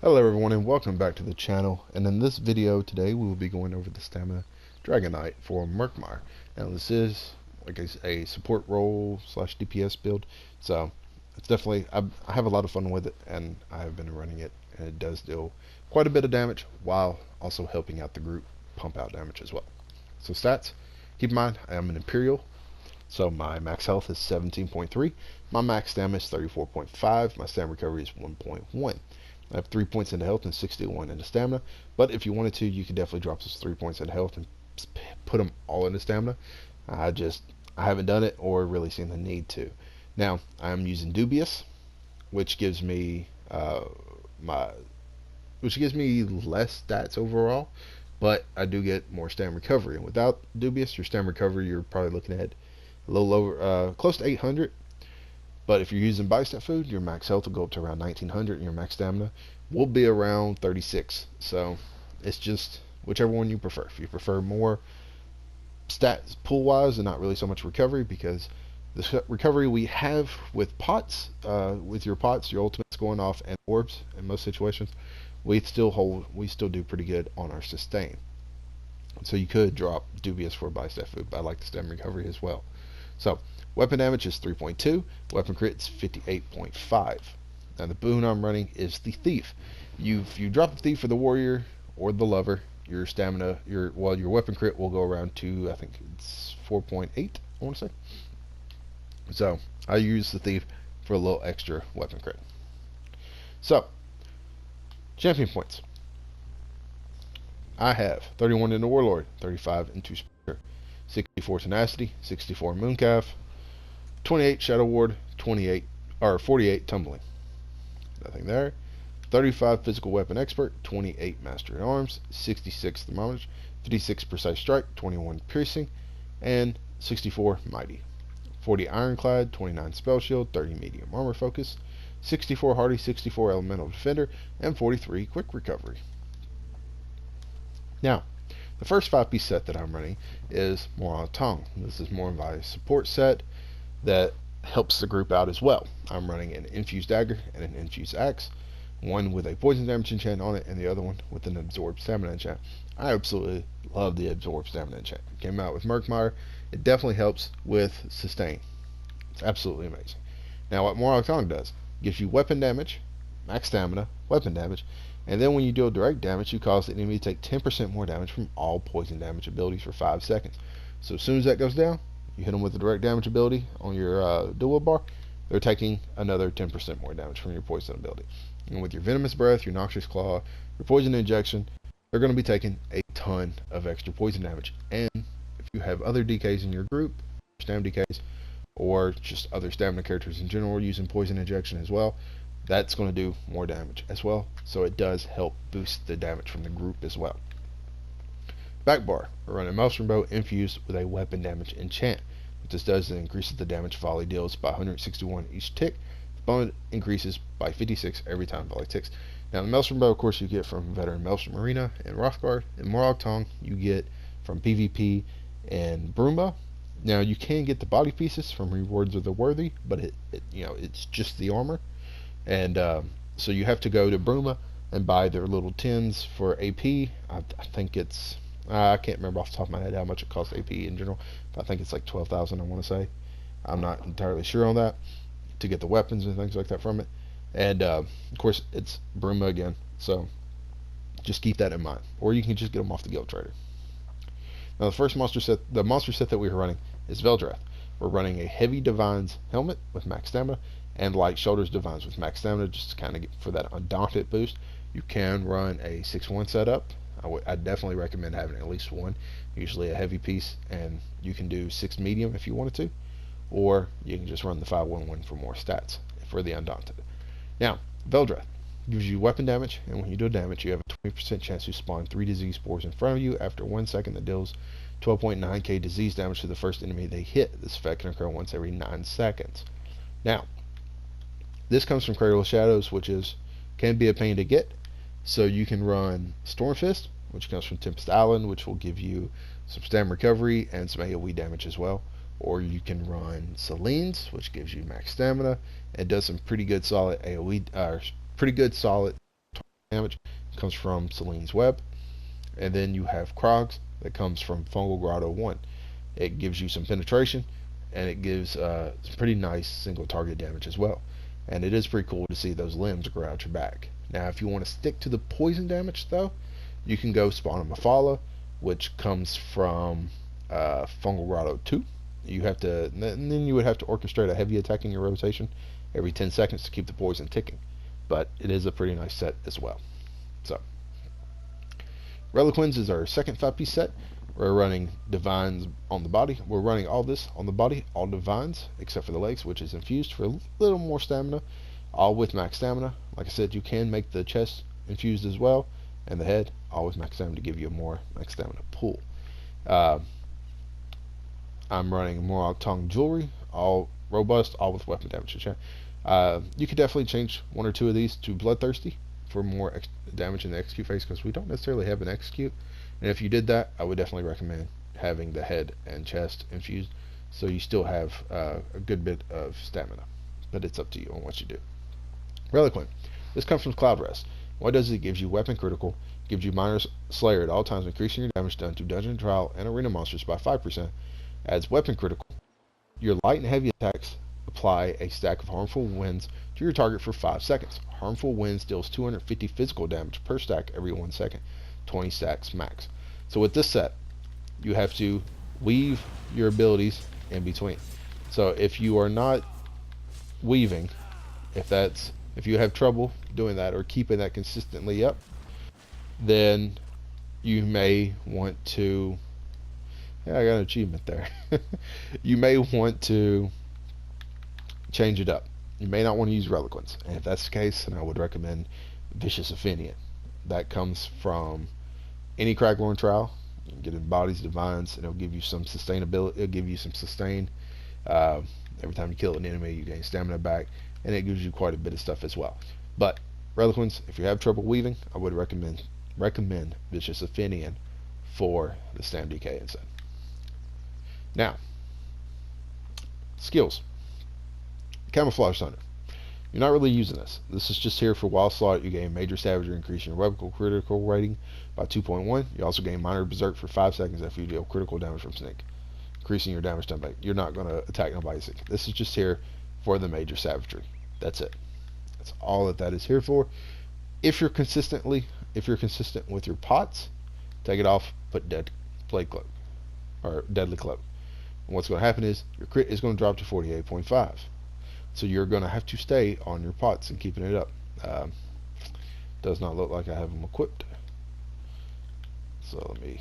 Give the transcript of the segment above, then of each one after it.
Hello everyone and welcome back to the channel, and in this video today we will be going over the stamina Dragonknight for Murkmire. Now this is like a support role slash DPS build, so it's definitely, I have a lot of fun with it and I have been running it, and it does deal quite a bit of damage while also helping out the group pump out damage as well. So stats, keep in mind I am an Imperial, so my max health is 17.3, my max stamina is 34.5, my stamina recovery is 1.1. I have 3 points into health and 61 into stamina, but if you wanted to, you could definitely drop those 3 points into health and put them all into stamina. I haven't done it or really seen the need to. Now I'm using Dubious, which gives me less stats overall, but I do get more stamina recovery. And without Dubious, your stamina recovery, you're probably looking at a little over, close to 800. But if you're using bicep food, your max health will go up to around 1900 and your max stamina will be around 36. So it's just whichever one you prefer. If you prefer more stats pool wise and not really so much recovery, because the recovery we have with pots, with your pots, your ultimates going off and orbs in most situations, we still do pretty good on our sustain. So you could drop Dubious for bicep food, but I like the stem recovery as well. So weapon damage is 3.2, weapon crit is 58.5. Now the boon I'm running is the Thief. If you drop the Thief for the Warrior or the Lover, your stamina, your weapon crit will go around to, I think it's 4.8, I want to say. So I use the Thief for a little extra weapon crit. So champion points. I have 31 into Warlord, 35 into Spear, 64 Tenacity, 64 Mooncalf, 28 Shadow Ward, 48 Tumbling. Nothing there. 35 Physical Weapon Expert, 28 Master at Arms, 66 Thermometer, 56 Precise Strike, 21 Piercing, and 64 Mighty. 40 Ironclad, 29 Spell Shield, 30 Medium Armor Focus, 64 Hardy, 64 Elemental Defender, and 43 Quick Recovery. Now, the first 5-piece set that I'm running is Morag Tong. This is more of a support set that helps the group out as well. I'm running an Infused Dagger and an Infused Axe, one with a Poison Damage enchant on it and the other one with an Absorb Stamina enchant. I absolutely love the Absorb Stamina enchant. It came out with Murkmire. It definitely helps with sustain. It's absolutely amazing. Now what Morag Tong does, gives you weapon damage, max stamina, weapon damage, and then when you deal direct damage, you cause the enemy to take 10% more damage from all poison damage abilities for 5 seconds. So as soon as that goes down, you hit them with the direct damage ability on your dual bar, they're taking another 10% more damage from your poison ability. And with your Venomous Breath, your Noxious Claw, your Poison Injection, they're going to be taking a ton of extra poison damage. And if you have other DKs in your group, stamina DKs, or just other stamina characters in general using Poison Injection as well, that's going to do more damage as well. So it does help boost the damage from the group as well. Back bar, we're running Maelstrom Bow infused with a weapon damage enchant. What this does is it increases the damage volley deals by 161 each tick. The bonus increases by 56 every time volley ticks. Now the Maelstrom Bow, of course, you get from Veteran Maelstrom Arena and Rothgard, and Morag Tong you get from PvP and Bruma. Now you can get the body pieces from Rewards of the Worthy, but it's just the armor. And so you have to go to Bruma and buy their little tins for AP. I think it's, I can't remember off the top of my head how much it costs AP in general, but I think it's like 12,000, I want to say. I'm not entirely sure on that, to get the weapons and things like that from it. And of course it's Bruma again, so just keep that in mind. Or you can just get them off the Guild Trader. Now the first monster set that we are running is Veldrath. We're running a Heavy Divines helmet with max stamina and Light Shoulders Divines with max stamina, just to kind of get for that Undaunted boost. You can run a 6-1 setup. I definitely recommend having at least one, usually a heavy piece, and you can do 6 medium if you wanted to, or you can just run the 5-1-1 for more stats for the Undaunted. Now, Veldrath gives you weapon damage, and when you do damage, you have a 20% chance to spawn 3 disease spores in front of you after 1 second that deals 12.9k disease damage to the first enemy they hit. This effect can occur once every 9 seconds. Now, this comes from Cradle of Shadows, which can be a pain to get. So you can run Stormfist, which comes from Tempest Island, which will give you some stamina recovery and some AoE damage as well. Or you can run Celine's, which gives you max stamina and does some pretty good solid AoE, pretty good solid damage comes from Selene's Web. And then you have Krogs that comes from Fungal Grotto 1. It gives you some penetration, and it gives some pretty nice single target damage as well. And it is pretty cool to see those limbs grow out your back. Now, if you want to stick to the poison damage, though, you can go spawn a Mafala, which comes from Fungal Grotto 2. You have to, and then you would have to orchestrate a heavy attack in your rotation every 10 seconds to keep the poison ticking. But it is a pretty nice set as well. So, Relequens is our second 5-piece set. We're running Divines on the body. We're running all this on the body, all Divines, except for the legs, which is infused for a little more stamina, all with max stamina. Like I said, you can make the chest infused as well, and the head, all with max stamina to give you a more max stamina pool. I'm running Morag Tong jewelry, all robust, all with weapon damage. You could definitely change one or two of these to Bloodthirsty for more damage in the execute phase, because we don't necessarily have an execute. And if you did that, I would definitely recommend having the head and chest infused, so you still have a good bit of stamina. But it's up to you on what you do. Relequen. This comes from Cloud Rest. What does it? It gives you weapon critical, gives you minor slayer at all times, increasing your damage done to dungeon, trial, and arena monsters by 5%. Adds weapon critical. Your light and heavy attacks apply a stack of harmful winds to your target for 5 seconds. Harmful wind deals 250 physical damage per stack every 1 second. 20 stacks max. So with this set, you have to weave your abilities in between. So if you are not weaving, if you have trouble doing that or keeping that consistently up, then you may want to, yeah, I got an achievement there. You may want to change it up. You may not want to use Relequens, and if that's the case, then I would recommend Vicious Aphenian. That comes from any Cragglorn trial. You can get in bodies, divines, and it'll give you some sustainability. It'll give you some sustain. Every time you kill an enemy, you gain stamina back, and it gives you quite a bit of stuff as well. But Relequens, if you have trouble weaving, I would recommend Vicious Aphenian for the Stam DK instead. Now, skills. Camouflage Thunder. You're not really using this. This is just here for while slot. You gain Major Savagery, increasing your weapon critical rating by 2.1. You also gain Minor Berserk for 5 seconds after you deal critical damage from Snake, increasing your damage done by. You're not going to attack nobody sick. This is just here for the Major Savagery. That's it. That's all that is here for. If you're consistent with your pots, take it off, put Deadly Cloak. And what's going to happen is your crit is going to drop to 48.5. So you're going to have to stay on your pots and keeping it up. Does not look like I have them equipped. So let me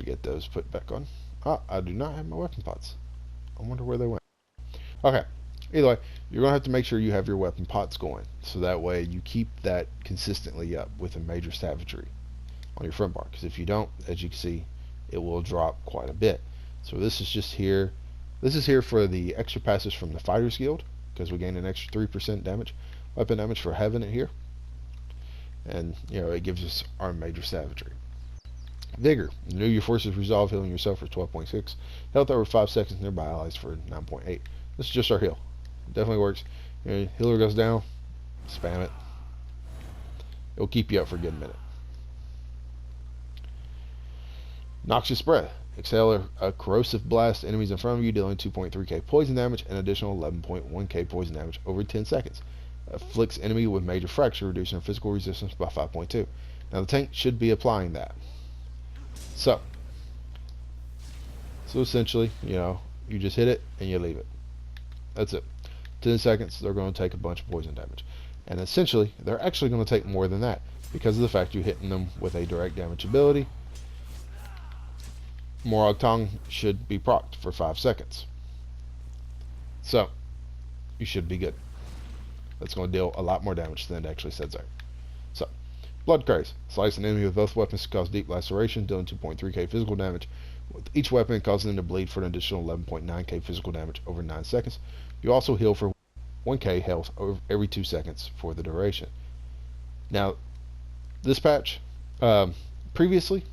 get those put back on. I do not have my weapon pots. I wonder where they went. Okay. Either way, you're going to have to make sure you have your weapon pots going, so that way you keep that consistently up with a Major Savagery on your front bar. Because if you don't, as you can see, it will drop quite a bit. So this is just here. This is here for the extra passes from the Fighters Guild, because we gain an extra 3% damage, weapon damage for having it here. And, you know, it gives us our Major Savagery. Vigor. Renew your forces resolve, healing yourself for 12.6. Health over 5 seconds, nearby allies for 9.8. This is just our heal. It definitely works. You know, healer goes down, spam it. It'll keep you up for a good minute. Noxious Breath. Exhale a corrosive blast to enemies in front of you, dealing 2.3k poison damage and additional 11.1k poison damage over 10 seconds. Afflicts enemy with major fracture, reducing their physical resistance by 5.2. Now the tank should be applying that. So essentially, you know, you just hit it and you leave it. That's it. 10 seconds, they're going to take a bunch of poison damage. And essentially, they're actually going to take more than that, because of the fact you're hitting them with a direct damage ability. Morag Tong should be procced for 5 seconds. So, you should be good. That's going to deal a lot more damage than it actually says there. So, Blood Craze. Slice an enemy with both weapons to cause deep laceration, dealing 2.3k physical damage. With each weapon, causing them to bleed for an additional 11.9k physical damage over 9 seconds. You also heal for 1k health every 2 seconds for the duration. Now, this patch, previously,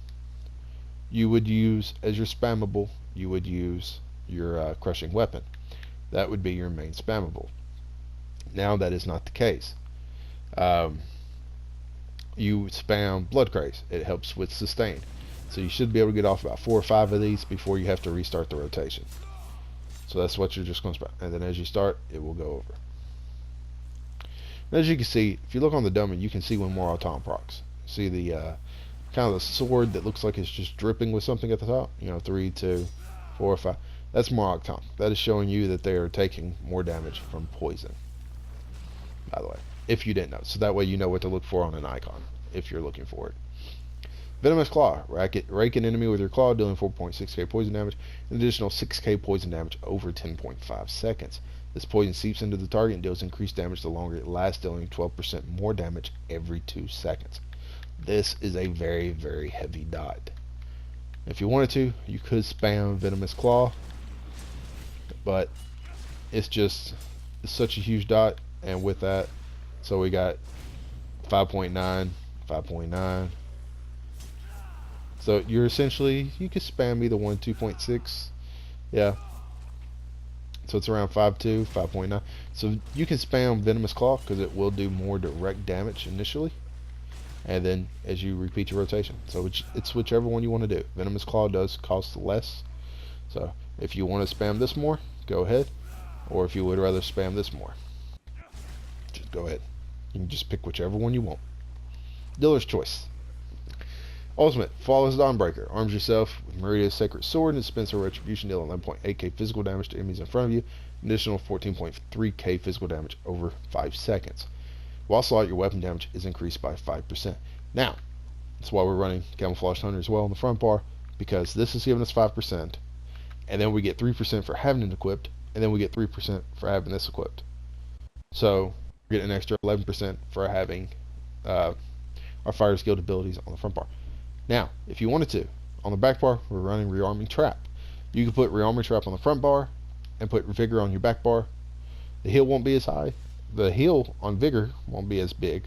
you would use, as your spammable, you would use your crushing weapon. That would be your main spammable. Now that is not the case. you spam Blood Craze. It helps with sustain. So you should be able to get off about 4 or 5 of these before you have to restart the rotation. So that's what you're just going to spam. And then as you start, it will go over. And as you can see, if you look on the dummy, you can see when Morag Tong procs. See the kind of the sword that looks like it's just dripping with something at the top. 3, 2, 4, 5. That's Morag Tong. That is showing you that they are taking more damage from poison. By the way, if you didn't know. So that way you know what to look for on an icon, if you're looking for it. Venomous Claw. Rake an enemy with your claw, dealing 4.6k poison damage, an additional 6k poison damage over 10.5 seconds. This poison seeps into the target and deals increased damage the longer it lasts, dealing 12% more damage every 2 seconds. This is a very, very heavy dot. If you wanted to, you could spam Venomous Claw, but it's such a huge dot. And with that, so we got 5.9, 5.9. So you're essentially, you could spam either one, 2.6. Yeah. So it's around 5.2, 5.9. So you can spam Venomous Claw because it will do more direct damage initially. And then as you repeat your rotation. So it's whichever one you want to do. Venomous Claw does cost less. So if you want to spam this more, go ahead. Or if you would rather spam this more, just go ahead. You can just pick whichever one you want. Dealer's choice. Ultimate, Flawless Dawnbreaker. Arms yourself with Meridia's Sacred Sword and dispense a retribution, deal 11.8k physical damage to enemies in front of you, an additional 14.3k physical damage over 5 seconds. While slot, your weapon damage is increased by 5%. Now, that's why we're running Camouflage Hunter as well on the front bar, because this is giving us 5%, and then we get 3% for having it equipped, and then we get 3% for having this equipped. So, we're getting an extra 11% for having our fire skilled abilities on the front bar. Now, if you wanted to, on the back bar, we're running Rearming Trap. You can put Rearming Trap on the front bar and put Vigor on your back bar. The heal won't be as high. The heal on Vigor won't be as big,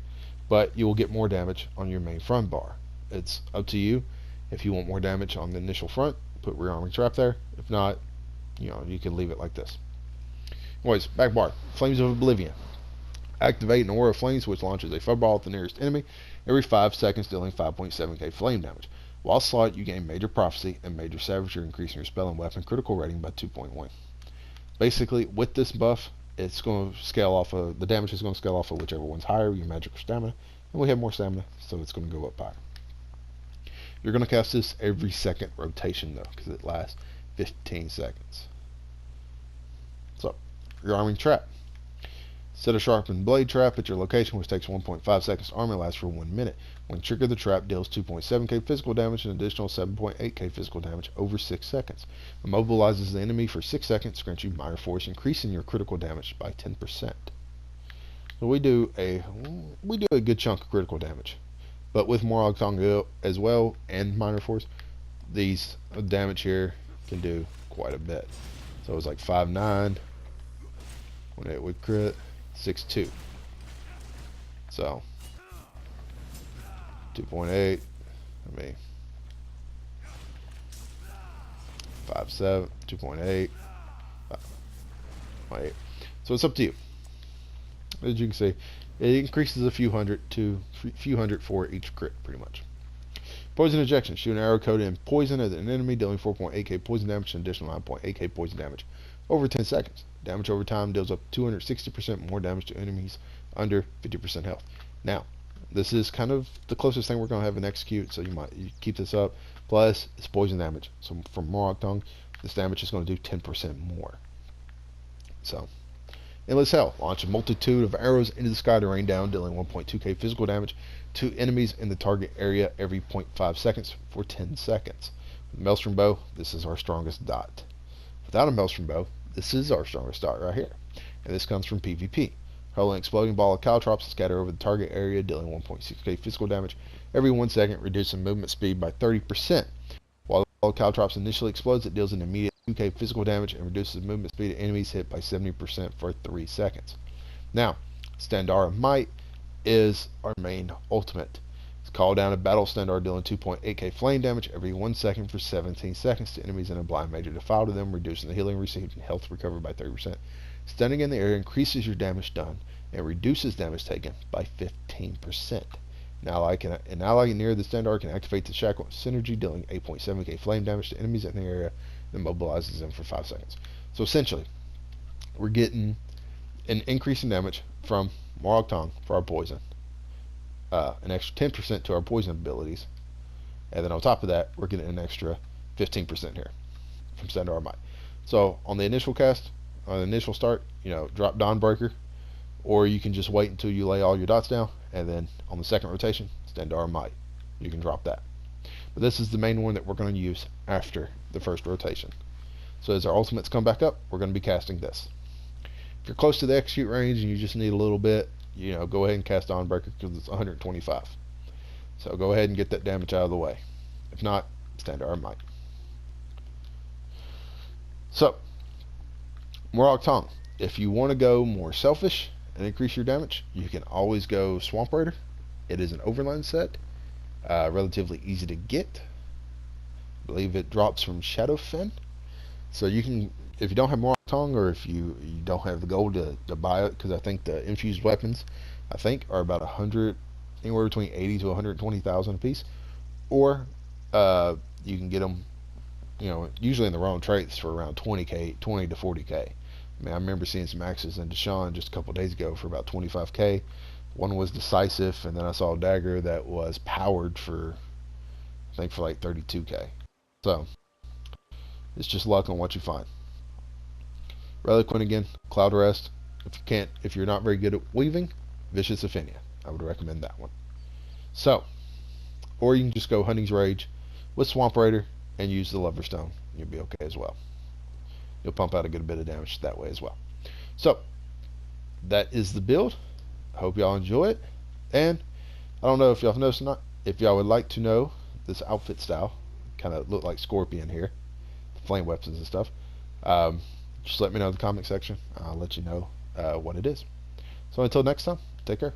but you will get more damage on your main front bar. It's up to you. If you want more damage on the initial front, put Rearming Trap there. If not, you can leave it like this. Anyways, back bar, Flames of Oblivion. Activate an Aura of Flames, which launches a fireball at the nearest enemy every 5 seconds, dealing 5.7k flame damage. While slot, you gain Major Prophecy and Major Savagery, increasing your spell and weapon critical rating by 2.1. Basically, with this buff, it's going to scale off of, the damage is going to scale off of whichever one's higher, your magic or stamina. And we have more stamina, so it's going to go up higher. You're going to cast this every second rotation, though, because it lasts 15 seconds. So, Rearming Trap. Set a sharpened blade trap at your location, which takes 1.5 seconds to arm and lasts for 1 minute. When triggered, the trap deals 2.7k physical damage and an additional 7.8k physical damage over 6 seconds. Immobilizes the enemy for 6 seconds, grants you minor force, increasing your critical damage by 10%. So we do a good chunk of critical damage. But with Morag Tong as well and minor force, these damage here can do quite a bit. So it's like 5.9 when it would crit. 6.2. So 2.8. 5.7. 2.8. 5.8. So it's up to you. As you can see, it increases a few hundred for each crit, pretty much. Poison Ejection. Shoot an arrow coated in poison at an enemy, dealing 4.8k poison damage and additional 9.8k poison damage over 10 seconds. Damage over time deals up 260% more damage to enemies under 50% health. Now, this is kind of the closest thing we're going to have in Execute, so you keep this up. Plus, it's poison damage. So from Morag Tong, this damage is going to do 10% more. So, Endless Hell. Launch a multitude of arrows into the sky to rain down, dealing 1.2k physical damage to enemies in the target area every 0.5 seconds for 10 seconds. With Maelstrom Bow, this is our strongest dot. Without a Maelstrom Bow, this is our strongest dot right here. And this comes from PvP. Hurl an exploding ball of caltrops to scatter over the target area, dealing 1.6k physical damage every 1 second, reducing movement speed by 30%. While the ball of caltrops initially explodes, it deals an immediate 2k physical damage and reduces movement speed of enemies hit by 70% for 3 seconds. Now, Standard of Might is our main ultimate. Call down a battle standard, dealing 2.8k flame damage every 1 second for 17 seconds to enemies in a blind major defile to them, reducing the healing received and health recovered by 30%. Stunning in the air increases your damage done and reduces damage taken by 15%. An ally near the standard can activate the shackle synergy, dealing 8.7k flame damage to enemies in the area, and mobilizes them for 5 seconds. So essentially, we're getting an increase in damage from Morag Tong for our poison, an extra 10% to our poison abilities, and then on top of that, we're getting an extra 15% here from Standard Might. So on the initial cast, on the initial start, drop Dawnbreaker, or you can just wait until you lay all your dots down, and then on the second rotation, Standard Might. You can drop that. But this is the main one that we're going to use after the first rotation. So as our ultimates come back up, we're going to be casting this. If you're close to the execute range and you just need a little bit, go ahead and cast Dawnbreaker because it's 125. So go ahead and get that damage out of the way. If not, Standard Might. So, Morag Tong. If you want to go more selfish and increase your damage, you can always go Swamp Raider. It is an overland set, relatively easy to get. I believe it drops from Shadowfen. So you can, if you don't have Morag Tong, or if you don't have the gold to buy it, because I think the infused weapons, are about 100, anywhere between 80 to 120,000 a piece, or you can get them, usually in the wrong traits for around 20 to 40k. I remember seeing some axes in Deshaun just a couple days ago for about 25k. One was decisive, and then I saw a dagger that was powered for, for like 32k. So it's just luck on what you find. Relequen again, Cloud Rest. If you're not very good at weaving, Vicious Ophinia. I would recommend that one. So, or you can just go Hunting's Rage with Swamp Raider and use the Lover Stone. You'll be okay as well. You'll pump out a good bit of damage that way as well. So, that is the build. I hope y'all enjoy it. And I don't know if y'all have noticed or not. If y'all would like to know this outfit style, kind of look like Scorpion here, flame weapons and stuff, just let me know in the comment section. I'll let you know what it is. So until next time, take care.